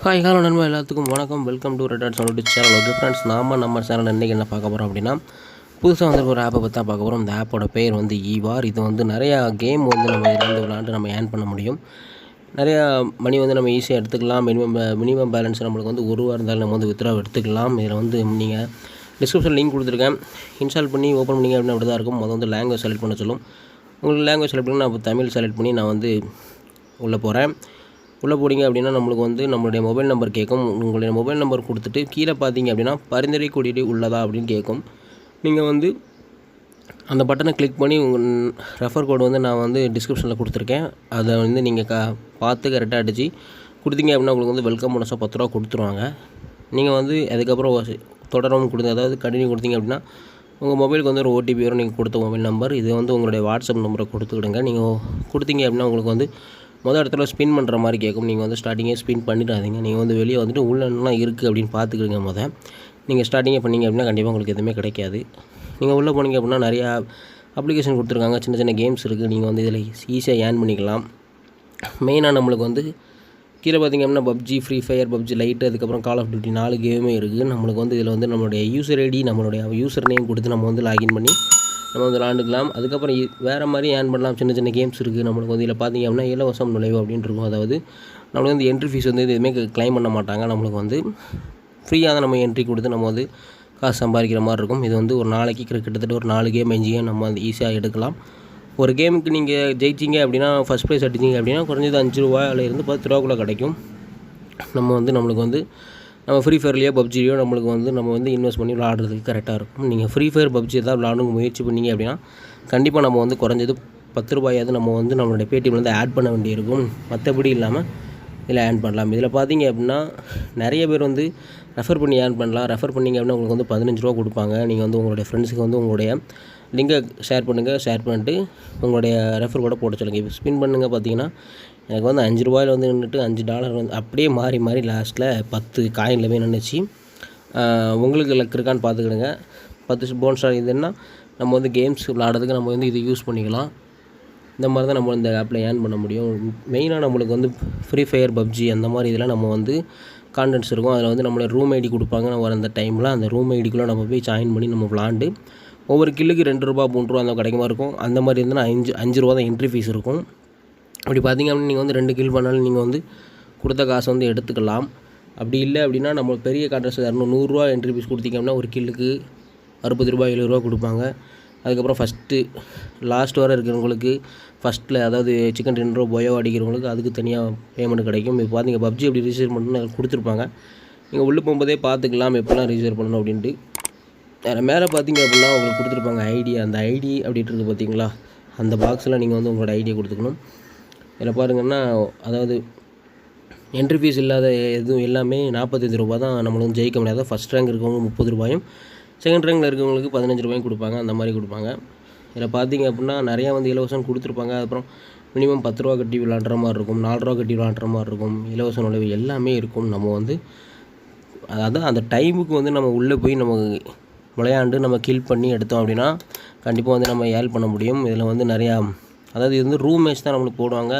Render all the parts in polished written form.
Hi hello நண்பா எல்லாத்துக்கும் வணக்கம். வெல்கம் டு ரெட் சொல்லிட்டு சேனல். ஓகே ஃப்ரெண்ட்ஸ், நம்ம சேனல் இன்றைக்கி என்ன பார்க்க போகிறோம் அப்படின்னா, புதுசாக வந்து ஒரு ஆப்பை பற்றி தான் பார்க்க போகிறோம். இந்த ஆப்போட பேர் வந்து ஈவார். இது வந்து நிறையா கேம் வந்து நம்ம இதில் விளாண்டு நம்ம ஏர்ன் பண்ண முடியும். நிறையா மணி வந்து நம்ம ஈஸியாக எடுத்துக்கலாம். மினிமம் பேலன்ஸ் நம்மளுக்கு வந்து ஒரு வாரம் இருந்தாலும் நம்ம வந்து வித்ட்ரா எடுத்துக்கலாம். இதில் வந்து நீங்கள் டிஸ்கிரிப்ஷன் லிங்க் கொடுத்துருக்கேன். இன்ஸ்டால் பண்ணி ஓப்பன் பண்ணிங்க அப்படின்னா அப்படி தான் இருக்கும். முதல் வந்து லாங்குவேஜ் செலக்ட் பண்ண சொல்லும். உங்களுக்கு லாங்குவேஜ் செலக்ட் பண்ணி நான் தமிழ் செலக்ட் பண்ணி நான் வந்து உள்ளே போகிறேன். உள்ளே போடிங்க அப்படின்னா நம்மளுக்கு வந்து நம்மளுடைய மொபைல் நம்பர் கேட்கும். உங்களுடைய மொபைல் நம்பர் கொடுத்துட்டு கீழே பார்த்தீங்க அப்படின்னா பரிந்துரை குறியீடு உள்ளதா அப்படின்னு கேட்கும். நீங்கள் வந்து அந்த பட்டனை கிளிக் பண்ணி உங்கள் ரெஃபர் கோடு வந்து நான் வந்து டிஸ்கிரிப்ஷனில் கொடுத்துருக்கேன். அதை வந்து நீங்கள் பார்த்து கரெக்டாக அடித்து கொடுத்தீங்க அப்படின்னா உங்களுக்கு வந்து வெல்கம் போனஸாக 10 ரூபா கொடுத்துருவாங்க. நீங்கள் வந்து அதுக்கப்புறம் தொடரவும் கொடுங்க, அதாவது கண்டினியூ கொடுத்தீங்க அப்படின்னா உங்கள் மொபைலுக்கு வந்து ஒரு ஓடிபி வரும். நீங்கள் கொடுத்த மொபைல் நம்பர் இது வந்து உங்களுடைய வாட்ஸ்அப் நம்பரை கொடுத்துக்கிடுங்க. நீங்கள் கொடுத்தீங்க அப்படின்னா உங்களுக்கு வந்து மொதல் இடத்துல ஸ்பின் பண்ணுற மாதிரி கேட்கும். நீங்கள் வந்து ஸ்டார்டிங்கே ஸ்பின் பண்ணிடாதீங்க. நீங்கள் வந்து வெளியே வந்துட்டு உள்ளெல்லாம் இருக்குது அப்படின்னு பார்த்துக்கிடுங்க. நீங்கள் ஸ்டார்டிங்கே பண்ணிங்க அப்படின்னா கண்டிப்பாக உங்களுக்கு எதுவுமே கிடைக்காது. நீங்கள் உள்ளே போனீங்க அப்படின்னா நிறையா அப்ளிகேஷன் கொடுத்துருக்காங்க. சின்ன சின்ன கேம்ஸ் இருக்குது. நீங்கள் வந்து இதில் ஈஸியாக ஏர்ன் பண்ணிக்கலாம். மெயினாக நம்மளுக்கு வந்து கீழே பார்த்திங்க அப்படின்னா PUBG, free fire, PUBG light, அதுக்கப்புறம் கால் ஆஃப் டியூட்டி 4 கேமே இருக்குது. நம்மளுக்கு வந்து இதில் வந்து நம்மளுடைய யூசர் ஐடி, நம்மளுடைய யூசர் நேம் கொடுத்து நம்ம வந்து லாகின் பண்ணி நம்ம வந்து விளாண்டுக்கலாம். அதுக்கப்புறம் வேறு மாதிரி ஏர்ன் பண்ணலாம். சின்ன சின்ன கேம்ஸ் இருக்குது. நம்மளுக்கு வந்து இதில் பார்த்திங்க அப்படின்னா இலவசம் நுழைவு அப்படின்னு இருக்கும். அதாவது நம்மளுக்கு வந்து என்ட்ரி ஃபீஸ் வந்து எதுவுமே கிளைம் பண்ண மாட்டாங்க. நம்மளுக்கு வந்து ஃப்ரீயாக தான் நம்ம என்ட்ரி கொடுத்து நம்ம வந்து காசு சம்பாதிக்கிற மாதிரி இருக்கும். இது வந்து ஒரு நாளைக்கு கிட்டத்தட்ட ஒரு 4 கேம் 5 கேம் நம்ம வந்து ஈஸியாக எடுக்கலாம். ஒரு கேமுக்கு நீங்கள் ஜெயிச்சிங்க அப்படின்னா ஃபஸ்ட் ப்ரைஸ் அடிச்சிங்க அப்படின்னா குறைஞ்சது 5 ரூபாயிலேருந்து 10 ரூபாக்குள்ளே கிடைக்கும். நம்மளுக்கு வந்து நம்ம ஃப்ரீ ஃபயர்லையோ பப்ஜிலையோ நம்மளுக்கு வந்து நம்ம வந்து இன்வெஸ்ட் பண்ணி விளாடுறதுக்கு கரெக்டாக இருக்கும். நீங்கள் ஃப்ரீ ஃபயர் பப்ஜி எதாவது விளாடணுங்க முயற்சி பண்ணிங்க அப்படின்னா கண்டிப்பாக நம்ம வந்து குறைஞ்சது 10 ரூபாயாவது நம்ம வந்து நம்மளுடைய பேடிஎம்ல வந்து ஆட் பண்ண வேண்டியிருக்கும். மற்றபடி இல்லாமல் இதில் ஏர்ன் பண்ணலாம். இதில் பார்த்தீங்க அப்படின்னா நிறைய பேர் வந்து ரெஃபர் பண்ணி ஏர்ன் பண்ணலாம். ரெஃபர் பண்ணிங்க அப்படின்னா உங்களுக்கு வந்து 15 ரூபா கொடுப்பாங்க. நீங்கள் வந்து உங்களுடைய ஃப்ரெண்ட்ஸுக்கு வந்து உங்களுடைய லிங்கை ஷேர் பண்ணுங்கள். ஷேர் பண்ணிட்டு உங்களுடைய ரெஃபர் கூட போட சொல்லுங்கள். இப்போ ஸ்பின் பண்ணுங்கள். பார்த்தீங்கன்னா எனக்கு வந்து 5 ரூபாயில் வந்து நின்றுட்டு $5 வந்து அப்படியே மாறி லாஸ்ட்டில் 10 காயின்லவே நின்றுச்சு. உங்களுக்கு லக் இருக்கான்னு பார்த்துக்கிடுங்க. 10 போனஸாக இதுன்னா நம்ம வந்து கேம்ஸ் விளாடுறதுக்கு நம்ம வந்து இது யூஸ் பண்ணிக்கலாம். இந்த மாதிரி தான் நம்ம இந்த ஆப்பில் ஏர்ன் பண்ண முடியும். மெயினாக நம்மளுக்கு வந்து ஃப்ரீ ஃபயர் பப்ஜி அந்த மாதிரி இதில் நம்ம வந்து கான்டென்ட்ஸ் இருக்கும். அதில் வந்து நம்மளோட ரூம் ஐடி கொடுப்பாங்க. நம்ம அந்த டைமில் அந்த ரூம் ஐடிக்குள்ளே நம்ம போய் ஜாயின் பண்ணி நம்ம விளாண்டு ஒவ்வொரு கில்லுக்கு 2 ரூபா 3 ரூபா அந்த கிடைக்குமா இருக்கும். அந்த மாதிரி இருந்தால் 5 ரூபா தான் என்ட்ரி ஃபீஸ் இருக்கும். அப்படி பார்த்திங்க அப்படின்னா நீங்கள் வந்து 2 கில் பண்ணாலும் நீங்கள் வந்து கொடுத்த காசை வந்து எடுத்துக்கலாம். அப்படி இல்லை அப்படின்னா நம்ம பெரிய கான்ட்ராக்ட்ஸ் 100 ரூபா என்ட்ரி ஃபீஸ் கொடுத்திங்க அப்படின்னா ஒரு கில்லுக்கு 60 ரூபா 70 ரூபா கொடுப்பாங்க. அதுக்கப்புறம் ஃபஸ்ட்டு லாஸ்ட் வரை இருக்கிறவங்களுக்கு ஃபஸ்ட்டில் அதாவது சிக்கன் 2 ரூபா போயோ அடிக்கிறவங்களுக்கு அதுக்கு தனியாக பேமெண்ட் கிடைக்கும். இப்போ பார்த்திங்க பப்ஜி அப்படி ரிஜிஸ்டர் பண்ணணும்னு கொடுத்துருப்பாங்க. நீங்கள் உள்ளே போகும்போதே பார்த்துக்கலாம் எப்படிலாம் ரிஜிஸ்டர் பண்ணணும் அப்படின்ட்டு. மேலே பார்த்திங்க அப்படின்னா உங்களுக்கு கொடுத்துருப்பாங்க ஐடி. அந்த ஐடி அப்படின்றது பார்த்திங்களா, அந்த பாக்ஸில் நீங்கள் வந்து உங்களோட ஐடியை கொடுத்துக்கணும். இதில் பாருங்கன்னா அதாவது என்ட்ரி ஃபீஸ் இல்லாத எதுவும் எல்லாமே 45 ரூபா தான் நம்மளுக்கு வந்து ஜெயிக்க முடியாது. ஃபஸ்ட் ரேங்க் இருக்கவங்க 30 ரூபாயும், செகண்ட் ரேங்கில் இருக்கவங்களுக்கு 15 ரூபாயும் கொடுப்பாங்க. அந்த மாதிரி கொடுப்பாங்க. இதில் பார்த்திங்க அப்படின்னா நிறையா வந்து இலவசம் கொடுத்துருப்பாங்க. அப்புறம் மினிமம் 10 ரூபா கட்டி விளாட்ற மாதிரி இருக்கும், 4 ரூபா கட்டி விளாட்ற மாதிரி இருக்கும். இலவச நுழைவு எல்லாமே இருக்கும். நம்ம வந்து அதாவது அந்த டைமுக்கு வந்து நம்ம உள்ளே போய் நம்ம விளையாண்டு நம்ம கில் பண்ணி எடுத்தோம் அப்படின்னா கண்டிப்பாக வந்து நம்ம ஏர்ன் பண்ண முடியும். இதில் வந்து நிறையா அதாவது இது வந்து ரூம் மேட்ச் தான் நம்மளுக்கு போடுவாங்க.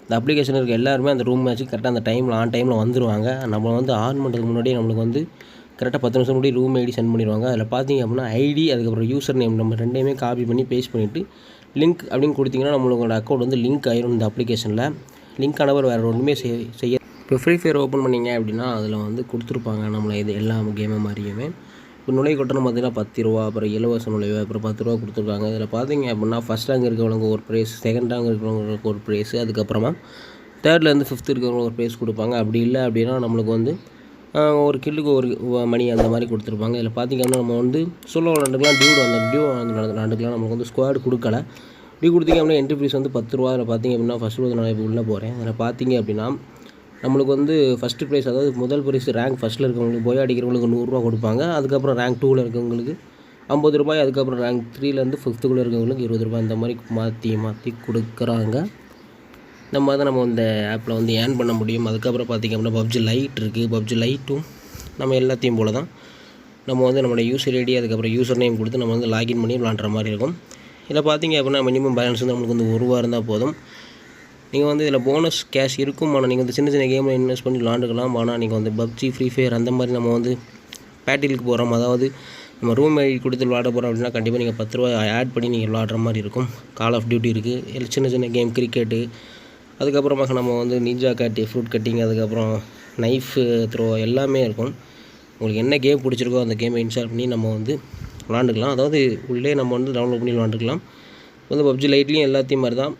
இந்த அப்ளிகேஷன் இருக்க எல்லாருமே அந்த ரூம் மேட்ச்சுக்கு கரெக்டாக அந்த டைமில் ஆன் டைமில் வந்துடுவாங்க. நம்ம வந்து ஆன் பண்ணுறதுக்கு முன்னாடியே நம்மளுக்கு வந்து கரெக்டாக 10 நிமிஷம் முன்னாடி ரூம் ஐடி சென்ட் பண்ணிடுவாங்க. அதில் பார்த்திங்க அப்படின்னா ஐடி அதுக்கப்புறம் யூசர் நேம் நம்ம ரெண்டையுமே காப்பி பண்ணி பேஸ்ட் பண்ணிவிட்டு லிங்க் அப்படின்னு கொடுத்திங்கன்னா நம்மளோட அக்கௌண்ட் வந்து லிங்க் ஆயிரும். இந்த அப்ளிகேஷனில் லிங்க் ஆனவர் வேறு ஒன்றுமே செய்ய இப்போ ஃப்ரீ ஃபயர் ஓப்பன் பண்ணிங்க அப்படின்னா அதில் வந்து கொடுத்துருப்பாங்க நம்மளை இது எல்லா கேமை மாதிரியுமே. இப்போ நுழைவு கட்டணம் பார்த்திங்கன்னா 10 ரூபா, அப்புறம் இலவச நுழைவு, அப்புறம் 10 ரூபா கொடுத்துருக்காங்க. இதில் பார்த்திங்க அப்படின்னா ஃபஸ்ட் ரேங்க் இருக்கிறவங்களுக்கு ஒரு ப்ரைஸ், செகண்ட் ரேங்க் இருக்கிறவங்களுக்கு ஒரு ப்ரைஸு, அதுக்கப்புறமா தேர்ட்லேருந்து 5th இருக்கிறவங்களுக்கு ஒரு ப்ரைஸ் கொடுப்பாங்க. அப்படி இல்லை அப்படின்னா நம்மளுக்கு வந்து ஒரு கில்லுக்கு ஒரு மணி அந்த மாதிரி கொடுத்துருப்பாங்க. இதில் பார்த்திங்க அப்படின்னா நம்ம வந்து சோலோ விளாண்டுக்கலாம், டியூ விளாண்டுக்கலாம். நம்மளுக்கு வந்து ஸ்குவாட் கொடுக்கல. டியூ கொடுத்திங்க அப்படின்னா என்ட்ரி ஃபீஸ் வந்து 10 ரூபா. அதில் பார்த்திங்க அப்படின்னா ஃபஸ்ட்டு நான் இப்போ உள்ளே போகிறேன். அதில் பார்த்திங்க அப்படின்னா நம்மளுக்கு வந்து ஃபஸ்ட்டு ப்ரைஸ் அதாவது முதல் ப்ரைஸ் ரேங்க் ஃபஸ்ட்டில் இருக்கவங்களுக்கு போய் அடிக்கிறவங்களுக்கு 100 ரூபா கொடுப்பாங்க. அதுக்கப்புறம் ரேங்க் 2ல் இருக்கவங்களுக்கு 50 ரூபாய், அதுக்கப்புறம் ரேங்க் 3லேருந்து 5th இருக்கவங்களுக்கு 20 ரூபாய் இந்த மாதிரி மாற்றி கொடுக்குறாங்க. இந்த மாதிரி தான் நம்ம இந்த ஆப்பில் வந்து ஏர்ன் பண்ண முடியும். அதுக்கப்புறம் பார்த்திங்க அப்படின்னா பப்ஜி லைட் இருக்குது. பப்ஜி லைட்டும் நம்ம எல்லாத்தையும் போல் தான் நம்ம வந்து நம்மளோட யூசர் ஐடி அதுக்கப்புறம் யூசர் நேம் கொடுத்து நம்ம வந்து லாகின் பண்ணி விளாட்ற மாதிரி இருக்கும். இதில் பார்த்திங்க அப்படின்னா மினிமம் பேலன்ஸ் வந்து நம்மளுக்கு வந்து 1 ரூபா இருந்தால் போதும். நீங்கள் வந்து இதில் போனஸ் கேஷ் இருக்கும். ஆனால் நீங்கள் வந்து சின்ன சின்ன கேமில் இன்வெஸ்ட் பண்ணி விளாண்டுக்கலாம். ஆனால் நீங்கள் வந்து பப்ஜி, ஃப்ரீ ஃபயர் அந்த மாதிரி நம்ம வந்து பேட்டிலுக்கு போகிறோம், அதாவது நம்ம ரூம் ஐடி கொடுத்து விளாட போகிறோம் அப்படின்னா கண்டிப்பாக நீங்கள் 10 ரூபா ஆட் பண்ணி நீங்கள் விளாடுற மாதிரி இருக்கும். கால் ஆஃப் டியூட்டி இருக்குது, சின்ன சின்ன கேம், கிரிக்கெட்டு, அதுக்கப்புறமாக நம்ம வந்து நிஞ்சா கட்டி, ஃப்ரூட் கட்டிங், அதுக்கப்புறம் நைஃப் த்ரோ எல்லாமே இருக்கும். உங்களுக்கு என்ன கேம் பிடிச்சிருக்கோ அந்த கேமை இன்ஸ்டால் பண்ணி நம்ம வந்து விளாண்டுக்கலாம். அதாவது உள்ளே நம்ம வந்து டவுன்லோட் பண்ணி விளாண்டுக்கலாம். வந்து பப்ஜி லைட்லேயும் எல்லாத்தையும் மாதிரி தான்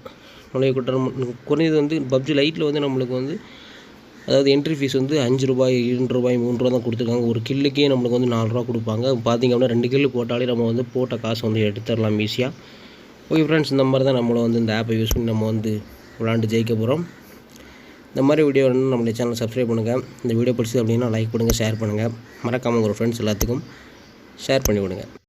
நுழைய குற்றம் குறைஞ்சது வந்து பப்ஜி லைட்டில் வந்து நம்மளுக்கு வந்து அதாவது என்ட்ரி ஃபீஸ் வந்து 5 ரூபாய், 2 ரூபாய், 3 ரூபா தான் கொடுத்துருக்காங்க. ஒரு கில்லுக்கே நம்மளுக்கு வந்து 4 ரூபா கொடுப்பாங்க. பார்த்திங்க அப்படின்னா 2 கில்லு போட்டாலே நம்ம வந்து போட்ட காசு வந்து எடுத்துடலாம் ஈஸியாக. ஓகே ஃப்ரெண்ட்ஸ், இந்த மாதிரி தான் நம்மளை வந்து இந்த ஆப்பை யூஸ் பண்ணி நம்ம வந்து விளாண்டு ஜெயிக்க போகிறோம். இந்த மாதிரி வீடியோ வேணும்னா நம்மளுடைய சேனலை சப்ஸ்கிரைப் பண்ணுங்கள். இந்த வீடியோ பிடிச்சது அப்படின்னா லைக் பண்ணுங்கள், ஷேர் பண்ணுங்கள். மறக்காமல் உங்கள் ஃப்ரெண்ட்ஸ் எல்லாத்துக்கும் ஷேர் பண்ணி விடுங்க.